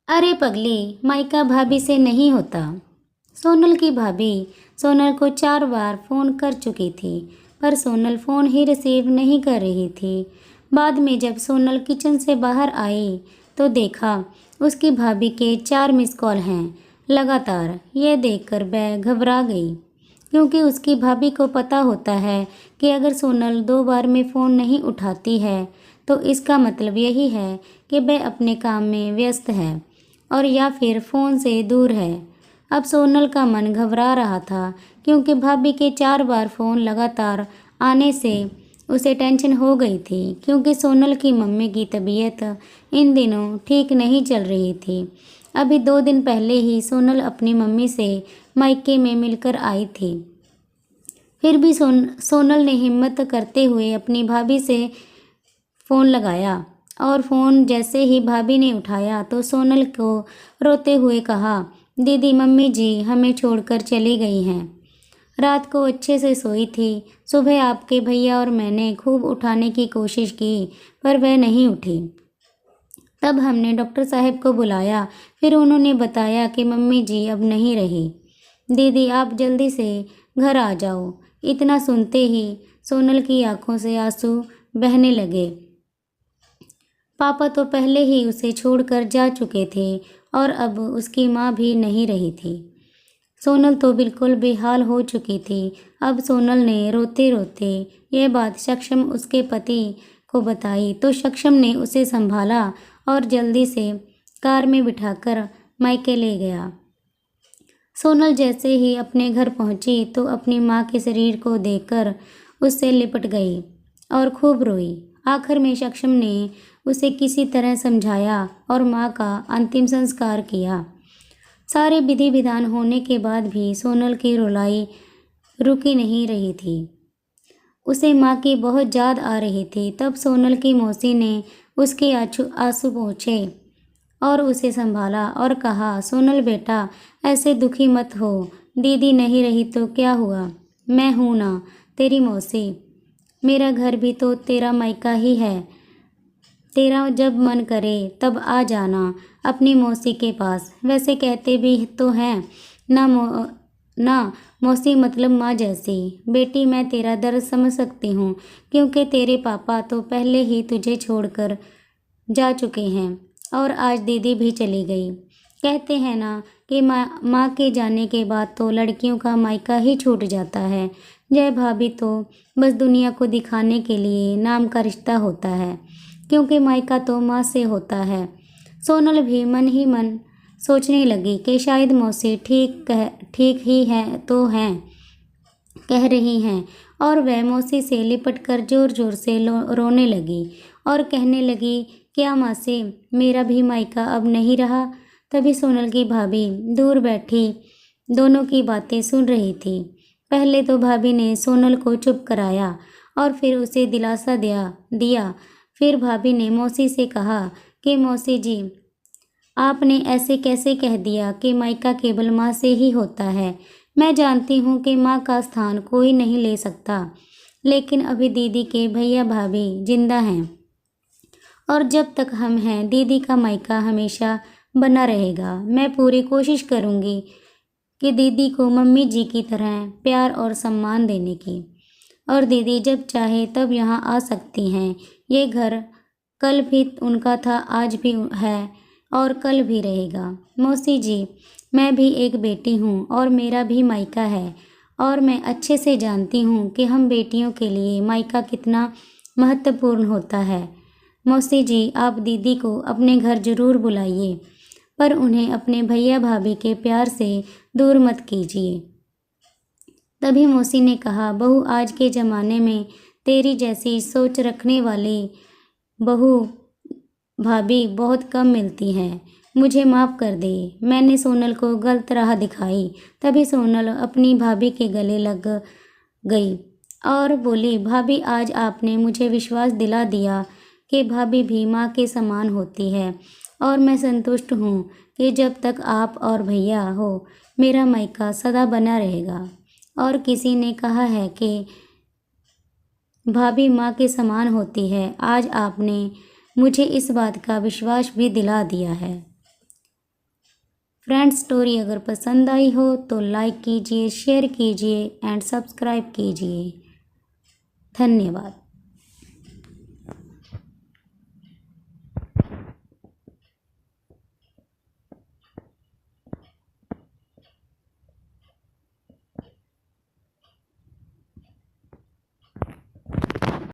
अरे पगली, माइका भाभी से नहीं होता। सोनल की भाभी सोनल को 4 बार फ़ोन कर चुकी थी, पर सोनल फ़ोन ही रिसीव नहीं कर रही थी। बाद में जब सोनल किचन से बाहर आई तो देखा उसकी भाभी के 4 मिस कॉल हैं लगातार। यह देखकर वह घबरा गई, क्योंकि उसकी भाभी को पता होता है कि अगर सोनल 2 बार में फ़ोन नहीं उठाती है तो इसका मतलब यही है कि वह अपने काम में व्यस्त है और या फिर फ़ोन से दूर है। अब सोनल का मन घबरा रहा था, क्योंकि भाभी के 4 बार फ़ोन लगातार आने से उसे टेंशन हो गई थी, क्योंकि सोनल की मम्मी की तबीयत इन दिनों ठीक नहीं चल रही थी। अभी 2 दिन पहले ही सोनल अपनी मम्मी से मायके में मिलकर आई थी। फिर भी सोनल ने हिम्मत करते हुए अपनी भाभी से फ़ोन लगाया, और फ़ोन जैसे ही भाभी ने उठाया तो सोनल को रोते हुए कहा, दीदी मम्मी जी हमें छोड़कर चली गई हैं। रात को अच्छे से सोई थी। सुबह आपके भैया और मैंने खूब उठाने की कोशिश की, पर वह नहीं उठी। तब हमने डॉक्टर साहब को बुलाया। फिर उन्होंने बताया कि मम्मी जी अब नहीं रही। दीदी आप जल्दी से घर आ जाओ। इतना सुनते ही सोनल की आंखों से आंसू बहने लगे। पापा तो पहले ही उसे छोड़कर जा चुके थे और अब उसकी माँ भी नहीं रही थी। सोनल तो बिल्कुल बेहाल हो चुकी थी। अब सोनल ने रोते रोते यह बात सक्षम उसके पति को बताई तो सक्षम ने उसे संभाला और जल्दी से कार में बिठाकर मायके ले गया। सोनल जैसे ही अपने घर पहुंची तो अपनी माँ के शरीर को देखकर उससे लिपट गई और खूब रोई। आखिर में सक्षम ने उसे किसी तरह समझाया और माँ का अंतिम संस्कार किया। सारे विधि विधान होने के बाद भी सोनल की रुलाई रुकी नहीं रही थी। उसे माँ की बहुत याद आ रही थी। तब सोनल की मौसी ने उसके आंसू पोंछे और उसे संभाला और कहा, सोनल बेटा ऐसे दुखी मत हो। दीदी नहीं रही तो क्या हुआ, मैं हूँ ना, तेरी मौसी। मेरा घर भी तो तेरा मायका ही है। तेरा जब मन करे तब आ जाना अपनी मौसी के पास। वैसे कहते भी तो हैं ना मौसी मतलब माँ जैसी। बेटी मैं तेरा दर्द समझ सकती हूँ, क्योंकि तेरे पापा तो पहले ही तुझे छोड़कर जा चुके हैं और आज दीदी भी चली गई। कहते हैं ना कि माँ के जाने के बाद तो लड़कियों का मायका ही छूट जाता है। जय भाभी तो बस दुनिया को दिखाने के लिए नाम का रिश्ता होता है, क्योंकि मायका तो माँ से होता है। सोनल भी मन ही मन सोचने लगी कि शायद मौसी ठीक ही है तो हैं कह रही हैं, और वह मौसी से लिपट कर जोर जोर से रोने लगी और कहने लगी, क्या मासी मेरा भी मायका अब नहीं रहा। तभी सोनल की भाभी दूर बैठी दोनों की बातें सुन रही थी। पहले तो भाभी ने सोनल को चुप कराया और फिर उसे दिलासा दिया। फिर भाभी ने मौसी से कहा कि मौसी जी आपने ऐसे कैसे कह दिया कि मायका केवल माँ से ही होता है। मैं जानती हूँ कि माँ का स्थान कोई नहीं ले सकता, लेकिन अभी दीदी के भैया भाभी जिंदा हैं और जब तक हम हैं दीदी का मायका हमेशा बना रहेगा। मैं पूरी कोशिश करूँगी कि दीदी को मम्मी जी की तरह प्यार और सम्मान देने की, और दीदी जब चाहे तब यहाँ आ सकती हैं। ये घर कल भी उनका था, आज भी है और कल भी रहेगा। मौसी जी मैं भी एक बेटी हूँ और मेरा भी मायका है, और मैं अच्छे से जानती हूँ कि हम बेटियों के लिए मायका कितना महत्वपूर्ण होता है। मौसी जी आप दीदी को अपने घर जरूर बुलाइए, पर उन्हें अपने भैया भाभी के प्यार से दूर मत कीजिए। तभी मौसी ने कहा, बहू आज के ज़माने में तेरी जैसी सोच रखने वाली बहू भाभी बहुत कम मिलती हैं। मुझे माफ़ कर दे, मैंने सोनल को गलत राह दिखाई। तभी सोनल अपनी भाभी के गले लग गई और बोली, भाभी आज आपने मुझे विश्वास दिला दिया कि भाभी भी माँ के समान होती है, और मैं संतुष्ट हूँ कि जब तक आप और भैया हो मेरा मायका सदा बना रहेगा। और किसी ने कहा है कि भाभी माँ के समान होती है। आज आपने मुझे इस बात का विश्वास भी दिला दिया है। फ्रेंड्स स्टोरी अगर पसंद आई हो तो लाइक कीजिए, शेयर कीजिए एंड सब्सक्राइब कीजिए। धन्यवाद।